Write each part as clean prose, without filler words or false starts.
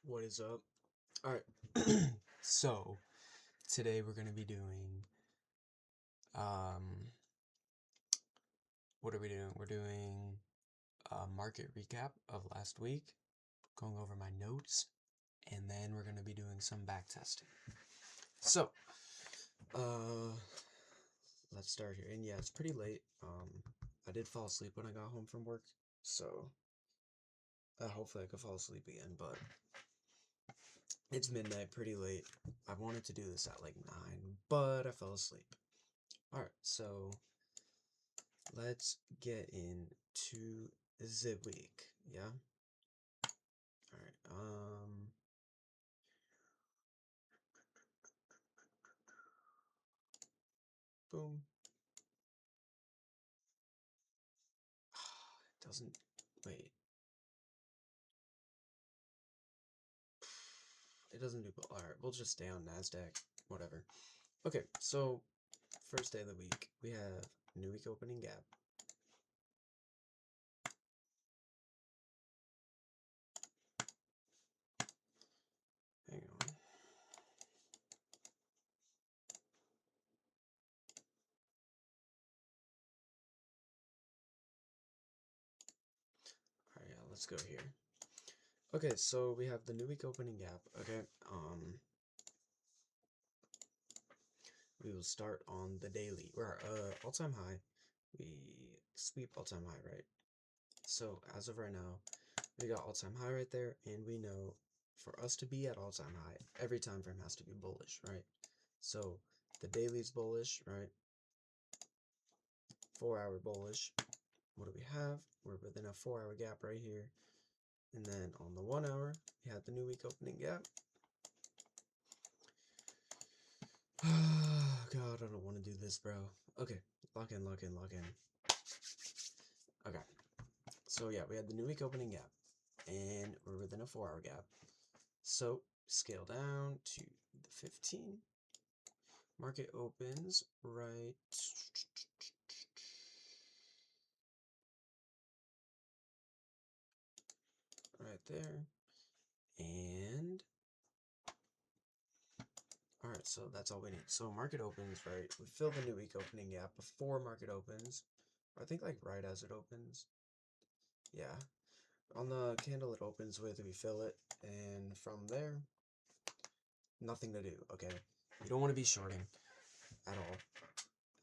What is up? Alright, so today we're going to be doing, what are we doing? We're doing a market recap of last week, going over my notes, and then we're going to be doing some back testing. So, let's start here. And yeah, it's pretty late. I did fall asleep when I got home from work, so hopefully I could fall asleep again, but it's midnight, pretty late. I wanted to do this at like 9, but I fell asleep. Alright, so let's get into the week, yeah? Alright, boom. It doesn't, wait. It doesn't do, alright, we'll just stay on NASDAQ, whatever. Okay, so, first day of the week, we have new week opening gap. Hang on. Alright, yeah, let's go here. Okay, so we have the new week opening gap, okay, we will start on the daily. We're all-time high. We sweep all-time high, right? So as of right now, we got all-time high right there, and we know for us to be at all-time high, every time frame has to be bullish, right? So the daily's bullish, right? 4-hour bullish. What do we have? We're within a 4-hour gap right here. And then on the 1 hour, we have the new week opening gap. God, I don't want to do this, bro. Okay, lock in, lock in, lock in. Okay, so yeah, we had the new week opening gap, and we're within a 4-hour gap. So scale down to the 15. Market opens right there. And alright, so that's all we need. So market opens, right? We fill the new week opening gap before market opens. I think like right as it opens. Yeah. On the candle it opens with, we fill it, and from there, nothing to do, okay? You don't want to be shorting at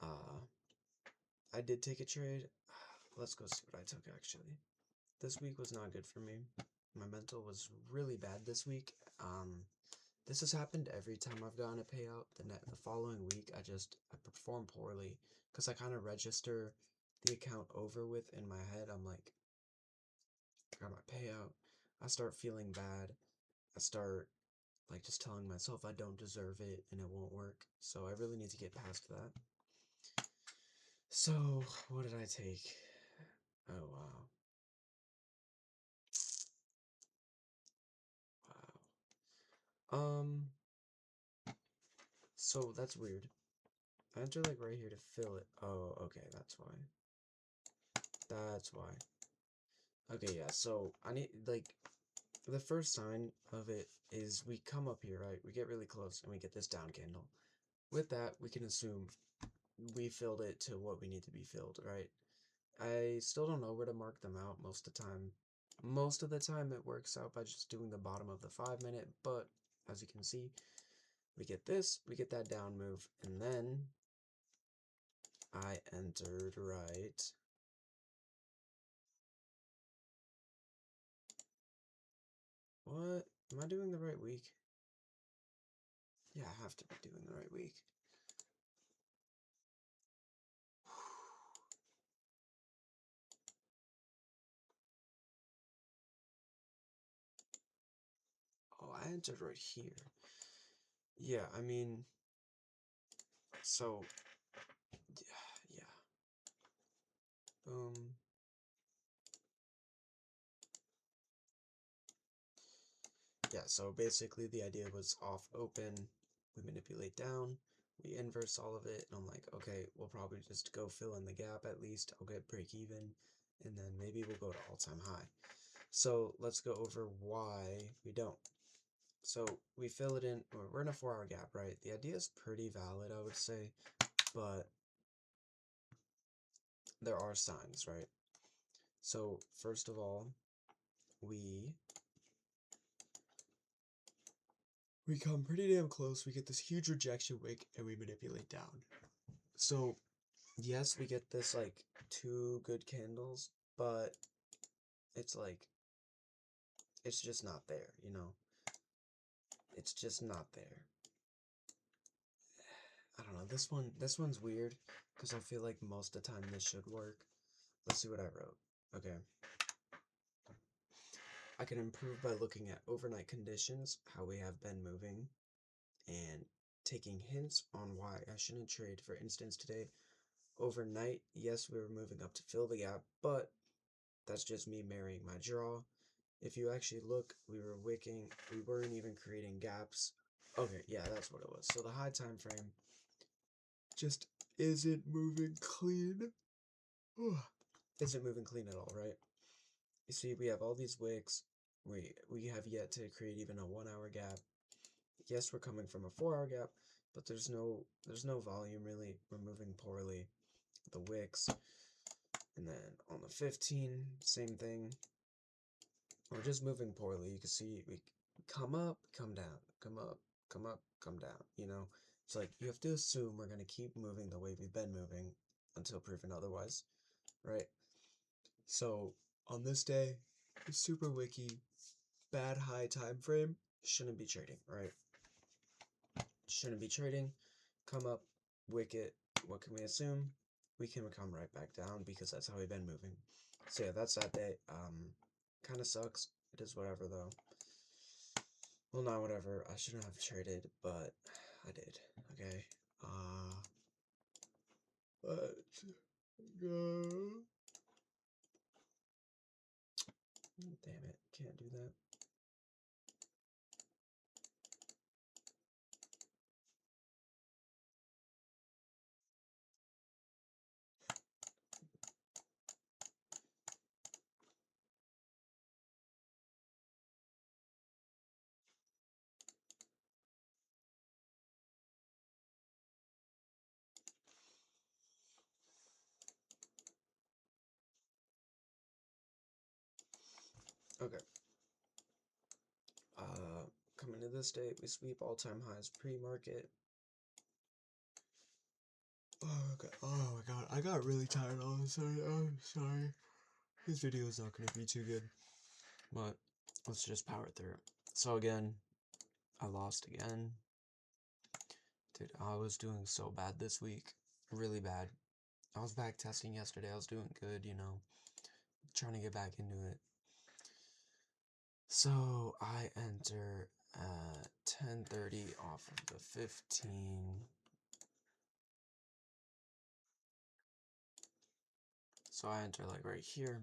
all. I did take a trade. Let's go see what I took, actually. This week was not good for me. My mental was really bad this week. This has happened every time I've gotten a payout. The following week, I perform poorly because I kind of register the account over with in my head. I'm like, I got my payout. I start feeling bad. I start like just telling myself I don't deserve it and it won't work. So I really need to get past that. So what did I take? Oh wow. Wow. So that's weird. I enter like right here to fill it. Oh, okay, that's why. That's why. Okay, yeah, so I need like the first sign of it is we come up here, right? We get really close and we get this down candle. With that, we can assume we filled it to what we need to be filled, right? I still don't know where to mark them out most of the time. Most of the time it works out by just doing the bottom of the 5-minute, but as you can see, we get this, we get that down move, and then I entered right. What? Am I doing the right week? Yeah, I have to be doing the right week. Oh, I entered right here. Yeah, I mean, so, yeah. Boom. Yeah, so basically the idea was off open, we manipulate down, we inverse all of it, and I'm like, okay, we'll probably just go fill in the gap at least, I'll get break even, and then maybe we'll go to all-time high. So let's go over why we don't. So we fill it in, we're in a 4-hour gap, right? The idea is pretty valid, I would say, but there are signs, right? So first of all, we come pretty damn close. We get this huge rejection wick and we manipulate down. So yes, we get this like 2 good candles, but it's like it's just not there, you know? It's just not there. I don't know. This one's weird because I feel like most of the time this should work. Let's see what I wrote. Okay. I can improve by looking at overnight conditions, how we have been moving, and taking hints on why I shouldn't trade. For instance, today, overnight, yes, we were moving up to fill the gap, but that's just me marrying my draw. If you actually look, we were wicking, we weren't even creating gaps. Okay, yeah, that's what it was. So the high time frame just isn't moving clean. Isn't moving clean at all, right? You see, we have all these wicks. We have yet to create even a 1-hour gap. Yes, we're coming from a 4-hour gap, but there's no volume really. We're moving poorly. The wicks, and then on the 15, same thing. We're just moving poorly. You can see we come up, come down, come up, come up, come down. You know, it's like you have to assume we're gonna keep moving the way we've been moving until proven otherwise, right? So on this day, super wiki, bad high time frame, shouldn't be trading, right? Shouldn't be trading. Come up, wicket. What can we assume? We can come right back down because that's how we've been moving. So yeah, that's that day. Kind of sucks. It is whatever though. Well, not whatever. I shouldn't have traded, but I did. Okay. Let's go. Damn it! Can't do that. Okay. Coming to this day, we sweep all-time highs pre-market. Oh my god, I got really tired all of a sudden. I'm sorry. This video is not going to be too good, but let's just power through it. So again, I lost again. Dude, I was doing so bad this week. Really bad. I was back testing yesterday. I was doing good, you know, trying to get back into it. So I enter at 10:30 off of the 15. So I enter like right here,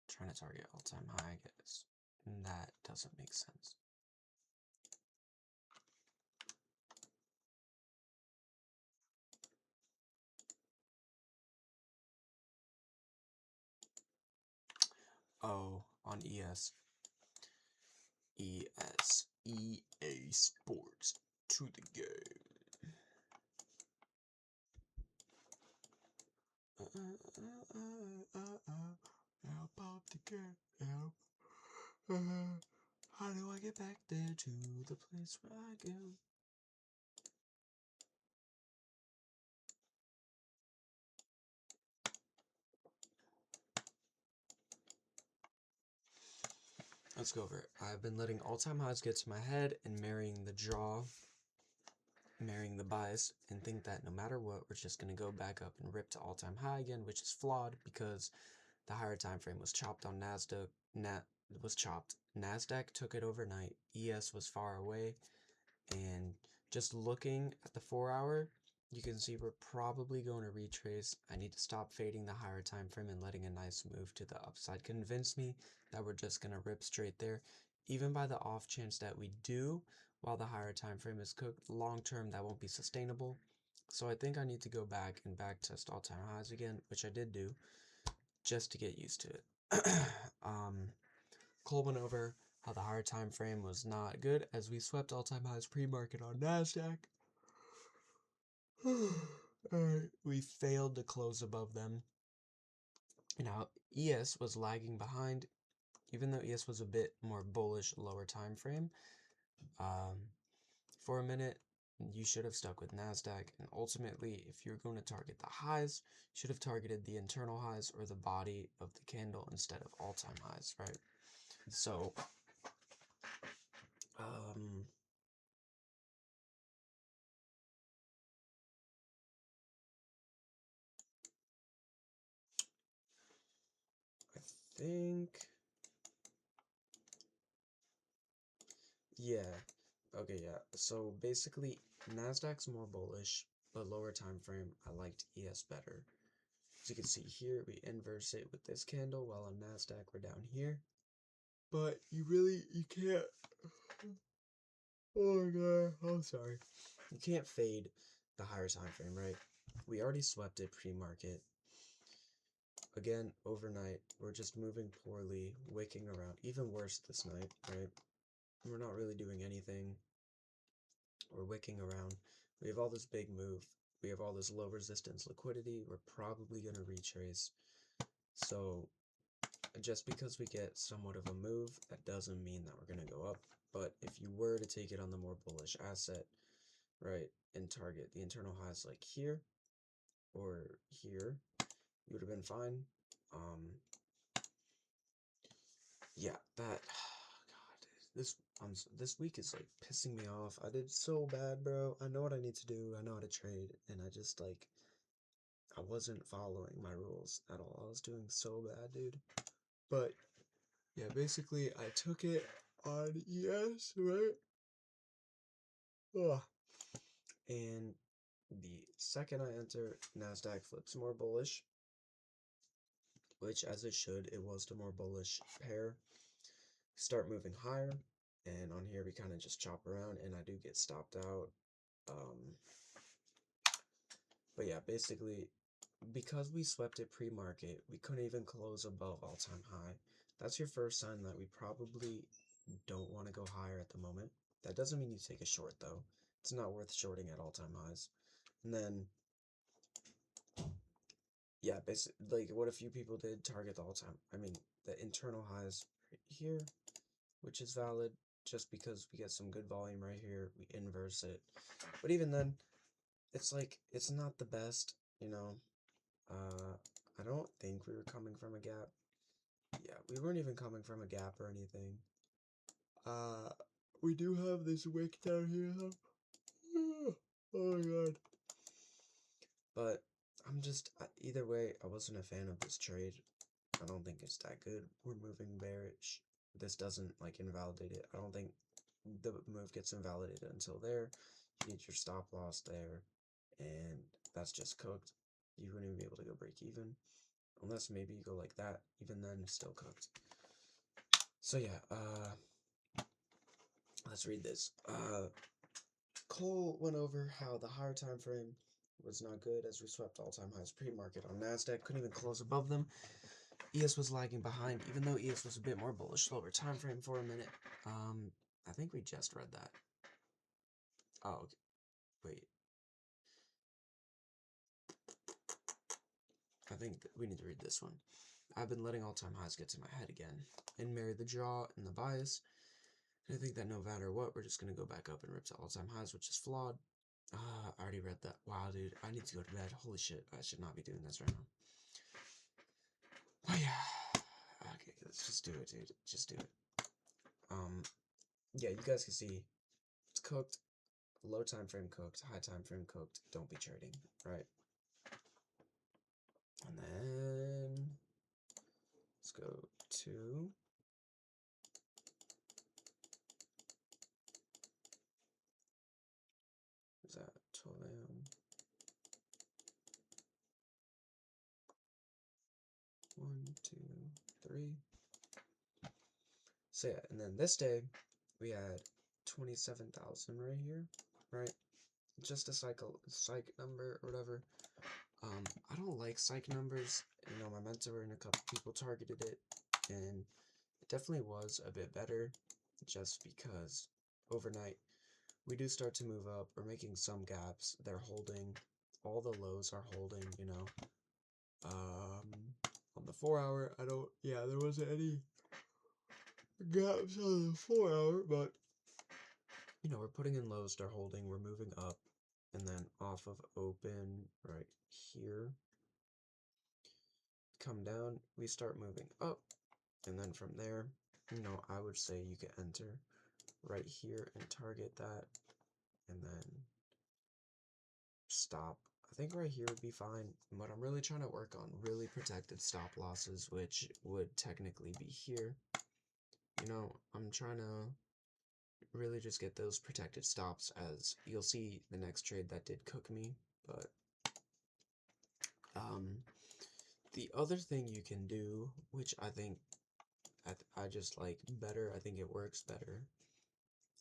trying to target all-time high, I guess. And that doesn't make sense. Oh, on ES. ES. EA Sports. To the game. Help out the game. Help. How do I get back there to the place where I go? Let's go over it. I've been letting all-time highs get to my head and marrying the draw, marrying the bias, and think that no matter what, we're just going to go back up and rip to all-time high again, which is flawed because the higher time frame was chopped on NASDAQ. NASDAQ took it overnight. ES was far away. And just looking at the 4-hour, you can see we're probably going to retrace. I need to stop fading the higher time frame and letting a nice move to the upside convince me that we're just going to rip straight there. Even by the off chance that we do, while the higher time frame is cooked, long term that won't be sustainable. So I think I need to go back and back test all-time highs again, which I did do, just to get used to it. Cole went over. how the higher time frame was not good as we swept all-time highs pre-market on NASDAQ. We failed to close above them. Now, ES was lagging behind, even though ES was a bit more bullish lower time frame. For a minute, you should have stuck with NASDAQ, and ultimately, if you're going to target the highs, you should have targeted the internal highs or the body of the candle instead of all-time highs, right? So, I think, yeah, okay, yeah. So basically, NASDAQ's more bullish, but lower time frame, I liked ES better. As you can see here, we inverse it with this candle, while on NASDAQ, we're down here. But you can't, oh my god, I'm sorry. You can't fade the higher time frame, right? We already swept it pre-market. Again, overnight, we're just moving poorly, wicking around. Even worse this night, right? We're not really doing anything. We're wicking around. We have all this big move. We have all this low resistance liquidity. We're probably going to retrace. So, just because we get somewhat of a move, that doesn't mean that we're going to go up. But if you were to take it on the more bullish asset, right, and target the internal highs like here or here, you would have been fine. Yeah, that, God, this week is like pissing me off. I did so bad, bro. I know what I need to do. I know how to trade, and I just like I wasn't following my rules at all. I was doing so bad, dude. But yeah, basically I took it on ES, right? Ugh. And the second I enter, NASDAQ flips more bullish, which as it should, it was the more bullish pair. Start moving higher, and on here we kind of just chop around, and I do get stopped out. But yeah, basically, because we swept it pre-market, we couldn't even close above all-time high. That's your first sign that we probably don't want to go higher at the moment. That doesn't mean you take a short, though. It's not worth shorting at all-time highs. And then, yeah, basically, like, what a few people did target the all-time, the internal highs right here, which is valid, just because we get some good volume right here, we inverse it. But even then, it's like, it's not the best, you know. I don't think we were coming from a gap. Yeah, we weren't even coming from a gap or anything. We do have this wick down here, though. Oh my god. But I'm just, either way, I wasn't a fan of this trade. I don't think it's that good. We're moving bearish. This doesn't, like, invalidate it. I don't think the move gets invalidated until there. You get your stop loss there, and that's just cooked. You wouldn't even be able to go break even. Unless maybe you go like that. Even then, it's still cooked. So yeah, let's read this. Cole went over how the higher time frame was not good as we swept all-time highs pre-market on NASDAQ. Couldn't even close above them. ES was lagging behind, even though ES was a bit more bullish, lower time frame for a minute. I think we just read that. Oh, okay. Wait. I think we need to read this one. I've been letting all-time highs get to my head again and marry the draw and the bias. And I think that no matter what, we're just going to go back up and rip to all-time highs, which is flawed. I already read that. Wow, dude, I need to go to bed. Holy shit, I should not be doing this right now. Oh, yeah. Okay, let's just do it, dude. Just do it. Yeah, you guys can see it's cooked. Low time frame cooked. High time frame cooked. Don't be trading, right? And then let's go to is that 12 a.m. 1, 2, 3. So yeah, and then this day we had 27,000 right here, right? Just a psych number or whatever. I don't like psych numbers. You know, my mentor and a couple people targeted it, and it definitely was a bit better. just because overnight we do start to move up. We're making some gaps. They're holding. All the lows are holding, you know. On the 4 hour, there wasn't any gaps on the 4 hour, but you know, we're putting in lows, they're holding, we're moving up, and then off of open right here, come down, we start moving up, and then from there, you know, I would say you could enter right here and target that, and then stop. I think right here would be fine, but I'm really trying to work on really protected stop losses, which would technically be here. You know, I'm trying to really just get those protected stops, as you'll see the next trade that did cook me. But the other thing you can do, which I think I just like better, I think it works better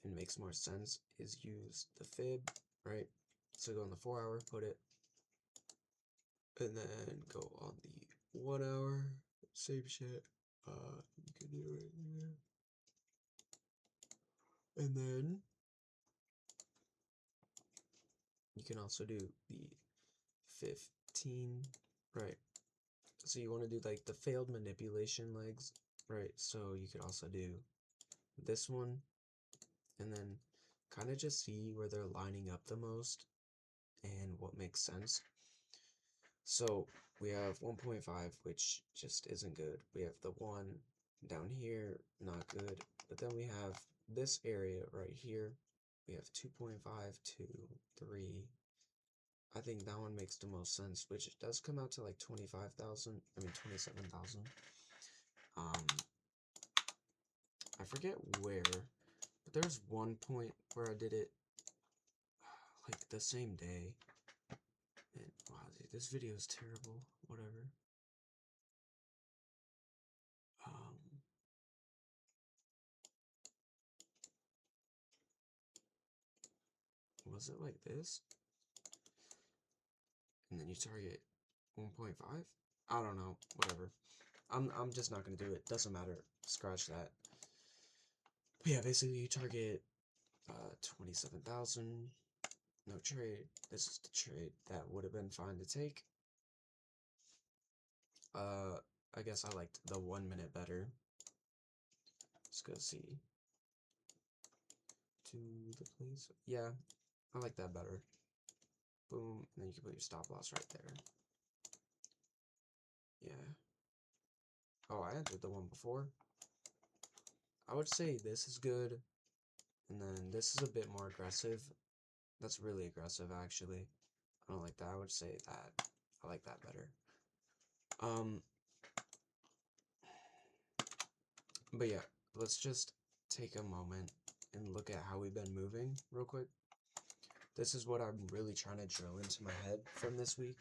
and makes more sense, is use the fib, right? So go on the 4 hour, put it, and then go on the 1 hour, same shit. You can do it here, and then you can also do the 15, right? So you want to do like the failed manipulation legs, right? So you could also do this one, and then kind of just see where they're lining up the most and what makes sense. So we have 1.5, which just isn't good. We have the 1 down here, not good. But then we have this area right here. We have 2.5, 2, 3. I think that one makes the most sense, which does come out to like 25,000. I mean 27,000. I forget where, but there's one point where I did it like the same day. And wow, dude, this video is terrible. Whatever. Was it like this? And then you target 1.5? I don't know. Whatever. I'm just not gonna do it. Doesn't matter. Scratch that. But yeah, basically you target 27,000. No trade. This is the trade that would have been fine to take. I guess I liked the 1 minute better. Let's go see. To the place. Yeah, I like that better. Boom, and then you can put your stop loss right there. Yeah. Oh, I entered the one before. I would say this is good, and then this is a bit more aggressive. That's really aggressive, actually. I don't like that. I would say that. I like that better. But yeah, let's just take a moment and look at how we've been moving real quick. This is what I'm really trying to drill into my head from this week.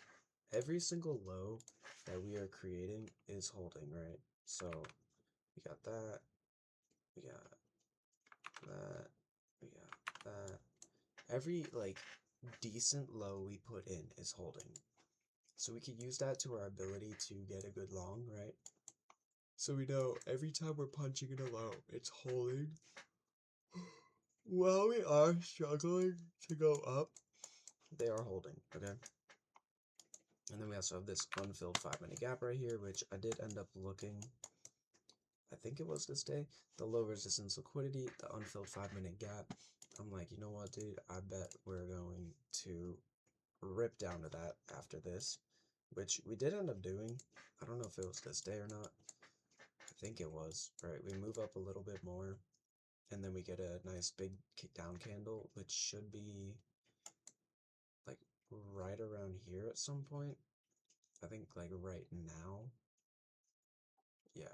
Every single low that we are creating is holding, right? So we got that, we got that, we got that. Every like decent low we put in is holding. So we could use that to our ability to get a good long, right? So we know every time we're punching in a low, it's holding. While we are struggling to go up, they are holding, okay? And then we also have this unfilled 5-minute gap right here, which I did end up looking. I think it was this day. The low resistance liquidity, the unfilled 5-minute gap. I'm like, you know what, dude? I bet we're going to rip down to that after this, which we did end up doing. I don't know if it was this day or not. I think it was, right? We move up a little bit more, and then we get a nice big down candle, which should be like right around here at some point. I think like right now. Yeah.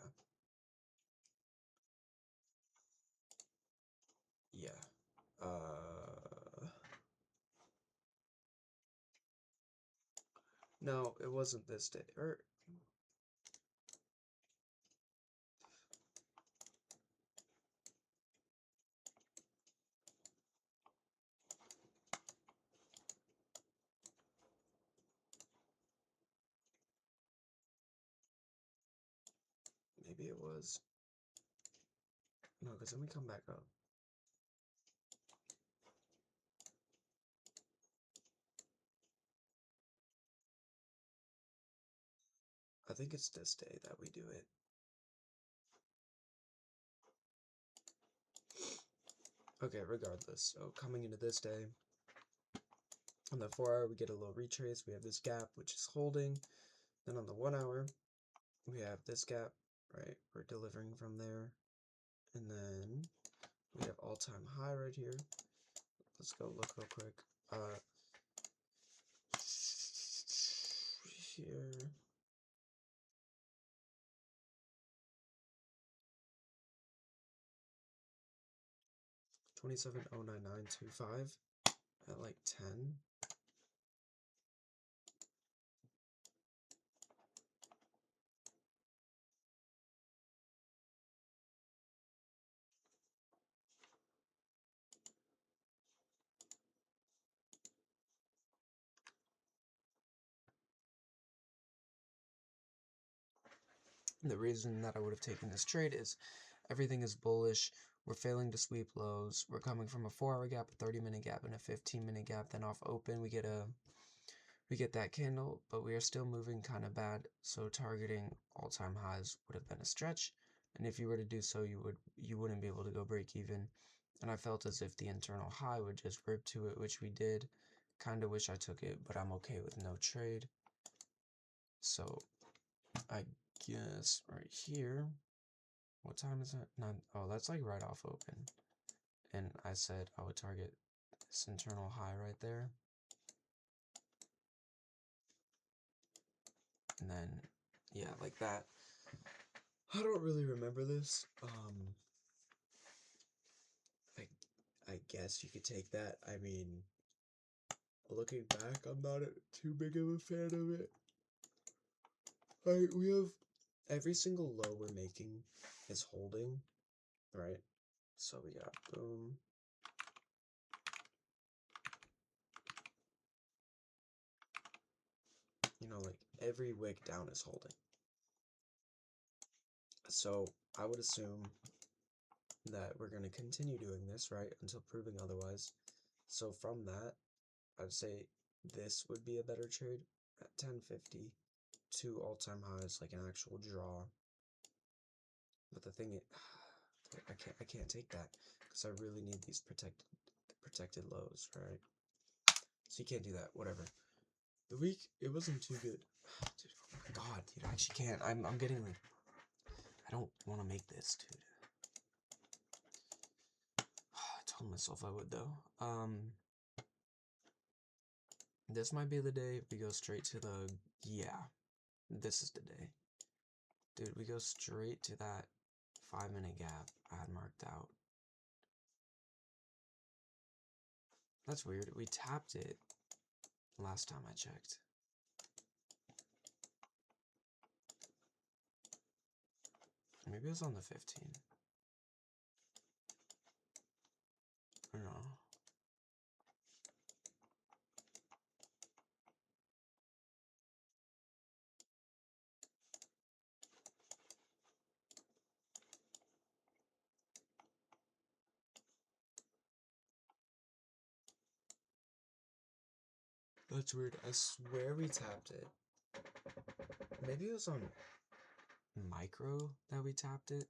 Yeah. No, it wasn't this day. Or maybe it was. No, because then we come back up. I think it's this day that we do it. Okay, regardless. So coming into this day, on the 4 hour we get a little retrace. We have this gap which is holding. Then on the 1 hour, we have this gap, right? We're delivering from there. And then we have all-time high right here. Let's go look real quick. Here. $27.09925 at like 10. The reason that I would have taken this trade is everything is bullish. We're failing to sweep lows. We're coming from a 4 hour gap, a 30-minute gap, and a 15-minute gap. Then off open, we get that candle, but we are still moving kind of bad. So targeting all-time highs would have been a stretch. And if you were to do so, you wouldn't be able to go break even. And I felt as if the internal high would just rip to it, which we did. Kind of wish I took it, but I'm okay with no trade. So I guess right here, what time is it? Oh, that's like right off open. And I said I would target this internal high right there. And then, yeah, like that. I don't really remember this. I guess you could take that. I mean, looking back, I'm not too big of a fan of it. Alright, we have every single low we're making is holding, right? So we got boom. You know, like every wick down is holding. So I would assume that we're going to continue doing this, right, until proving otherwise. So from that, I'd say this would be a better trade at 1050, two all-time highs, like an actual draw. But the thing is, I can't take that because I really need these protected lows, right? So you can't do that. Whatever. The week, it wasn't too good. Dude, oh my god, dude, I actually can't. I'm getting like, I don't want to make this, dude. I told myself I would though. This might be the day we go straight to the, yeah, this is the day. Dude, we go straight to that 5-minute gap I had marked out. That's weird. We tapped it last time I checked. Maybe it was on the 15. I don't know. That's weird. I swear we tapped it. Maybe it was on micro that we tapped it.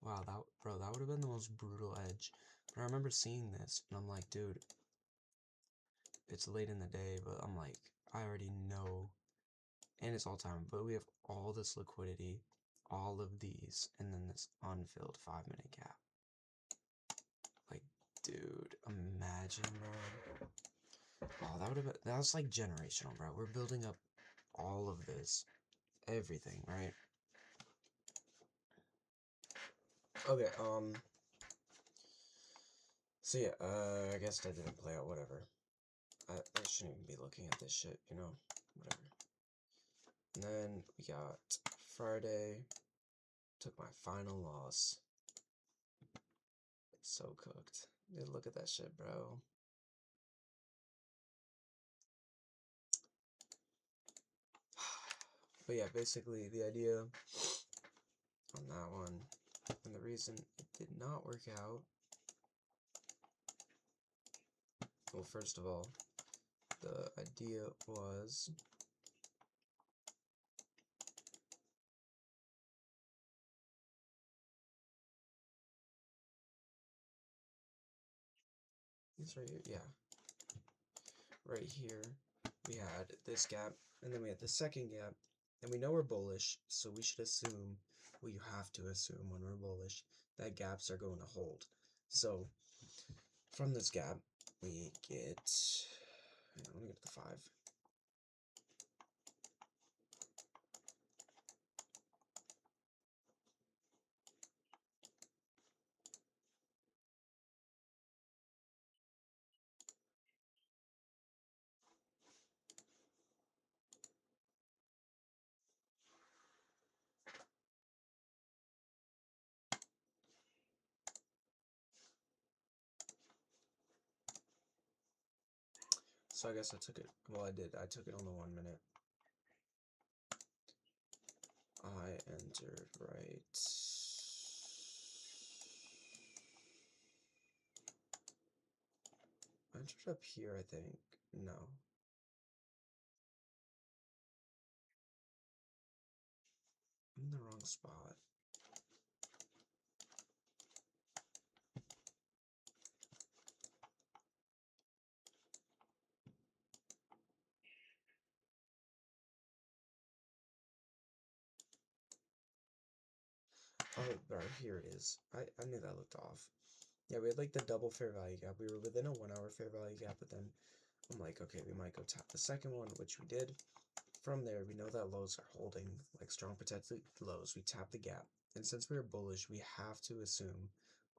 Wow, that would have been the most brutal edge. But I remember seeing this, and I'm like, dude, it's late in the day, but I'm like, I already know, and it's all time, but we have all this liquidity, all of these, and then this unfilled 5-minute gap. Like, dude, imagine, bro. Oh, that would have been, that was like generational, bro. We're building up all of this, everything, right? Okay, so yeah, I guess that didn't play out, whatever. I shouldn't even be looking at this shit, you know, whatever. And then we got Friday, took my final loss. So cooked. Dude, look at that shit, bro. But yeah, basically the idea on that one And the reason it did not work out, well, first of all, the idea was it's right here, yeah. Right here, we had this gap, and then we had the second gap, and we know we're bullish, so we should assume, well, you have to assume when we're bullish, that gaps are going to hold. So, from this gap, we get, let me get the 5. So I guess I took it, well, I did, I took it on the 1 minute. I entered right. I entered up here, I think. No. I'm in the wrong spot. Oh, right, here it is. I knew that looked off. Yeah, we had like the double fair value gap. We were within a 1 hour fair value gap, but then I'm like, okay, we might go tap the second one, which we did. From there, we know that lows are holding, like strong protected lows. We tap the gap. And since we're bullish, we have to assume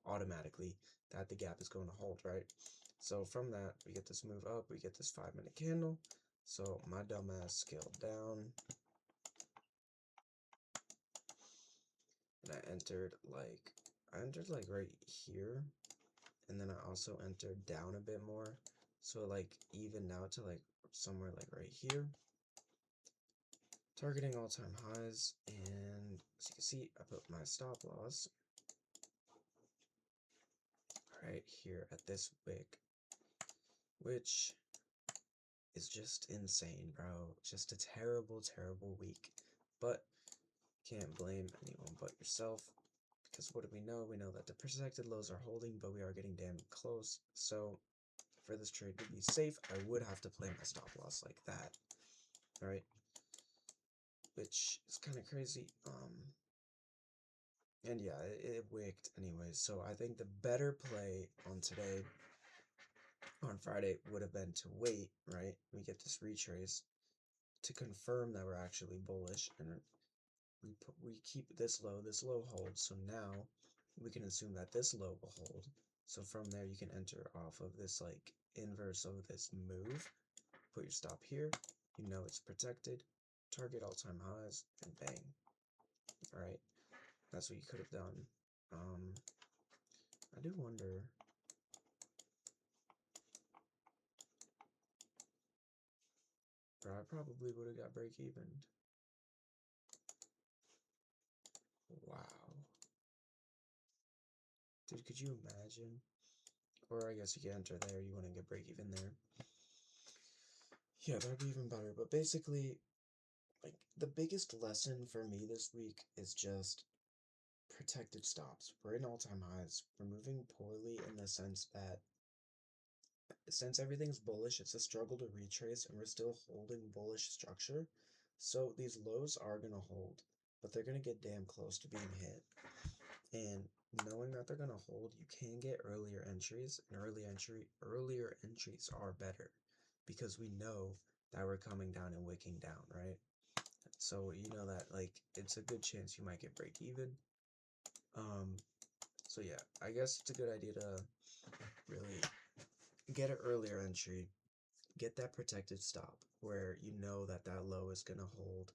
automatically that the gap is going to hold, right? So from that, we get this move up, we get this 5-minute candle. So my dumbass scaled down. And I entered like right here. And then I also entered down a bit more. So like even out to like somewhere like right here. Targeting all-time highs, and as you can see, I put my stop loss right here at this wick, which is just insane, bro. Just a terrible, terrible week. But can't blame anyone but yourself, because what do we know? We know that the protected lows are holding, but we are getting damn close. So for this trade to be safe, I would have to play my stop loss like that, right? Which is kind of crazy. And yeah, it wicked anyways. So I think the better play on today, on Friday, would have been to wait, right? We get this retrace to confirm that we're actually bullish, and we keep this low holds. So now we can assume that this low will hold. So from there, you can enter off of this like inverse of this move. Put your stop here. You know it's protected. Target all-time highs, and bang. All right, that's what you could have done. I do wonder. Bro, I probably would have got break even. Wow. Dude, could you imagine? Or I guess you can enter there, you want to get break even there. Yeah, that'd be even better. But basically, like, the biggest lesson for me this week is just protected stops. We're in all-time highs. We're moving poorly in the sense that since everything's bullish, it's a struggle to retrace, and we're still holding bullish structure. So these lows are going to hold, but they're going to get damn close to being hit. And knowing that they're going to hold, you can get earlier entries, and earlier entries are better because we know that we're coming down and wicking down, right? So you know that like it's a good chance you might get break even. So yeah, I guess it's a good idea to really get an earlier entry, get that protected stop where you know that that low is gonna hold,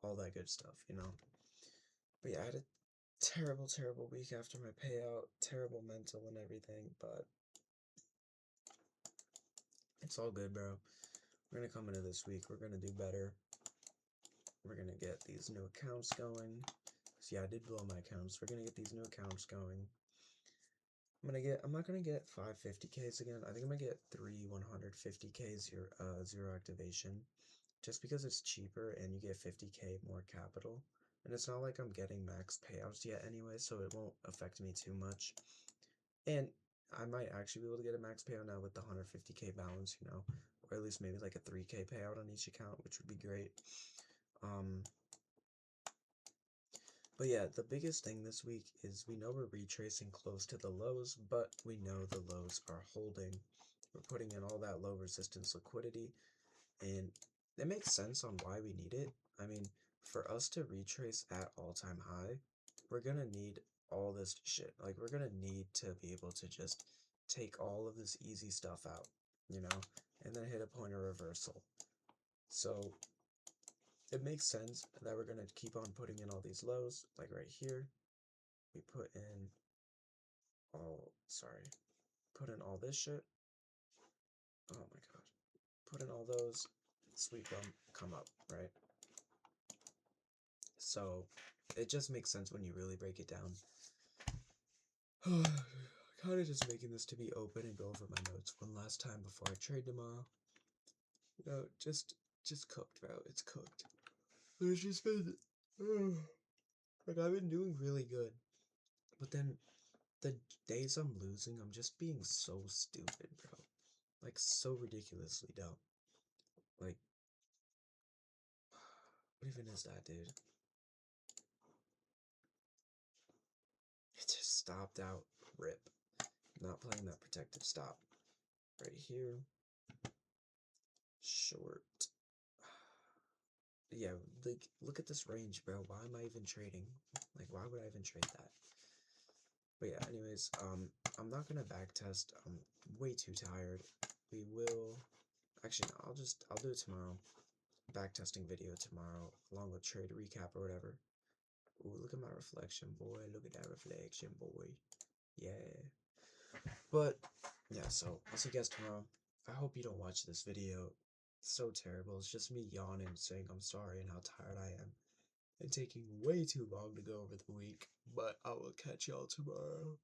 all that good stuff, you know. But yeah, I had a terrible, terrible week after my payout, terrible mental and everything, but it's all good, bro. We're gonna come into this week, we're gonna do better. We're gonna get these new accounts going. So yeah, I did blow my accounts. We're gonna get these new accounts going. I'm not gonna get 550Ks again. I think I'm gonna get three 150K zero activation. Just because it's cheaper and you get 50K more capital. And it's not like I'm getting max payouts yet anyway, so it won't affect me too much. And I might actually be able to get a max payout now with the 150K balance, you know, or at least maybe like a 3K payout on each account, which would be great. Um, but yeah, the biggest thing this week is we know we're retracing close to the lows, but we know the lows are holding. We're putting in all that low resistance liquidity, and it makes sense on why we need it. I mean, for us to retrace at all-time high, we're gonna need all this shit. Like, we're gonna need to be able to just take all of this easy stuff out, you know, and then hit a point of reversal. So it makes sense that we're gonna keep on putting in all these lows, like right here. We put in put in all this shit. Oh my god. Put in all those, sweep them, come up, right? So it just makes sense when you really break it down. Kind of just making this to be open and go over my notes one last time before I trade tomorrow. You know, just cooked, bro. It's cooked. There's just been like I've been doing really good, but then the days I'm losing, I'm just being so stupid, bro. Like so ridiculously dumb. Like, what even is that, dude? It just stopped out. Rip. Not playing that protective stop. Right here. Short. Yeah, like, look at this range, bro. Why am I even trading? Like, why would I even trade that? But yeah, anyways, I'm not gonna backtest. I'm way too tired. We will... Actually, no, I'll do it tomorrow. Backtesting video tomorrow, along with trade recap or whatever. Ooh, look at my reflection, boy. Look at that reflection, boy. Yeah. But, yeah, so I'll see you guys tomorrow. I hope you don't watch this video. It's so terrible. It's just me yawning, saying I'm sorry and how tired I am. And taking way too long to go over the week. But I will catch y'all tomorrow.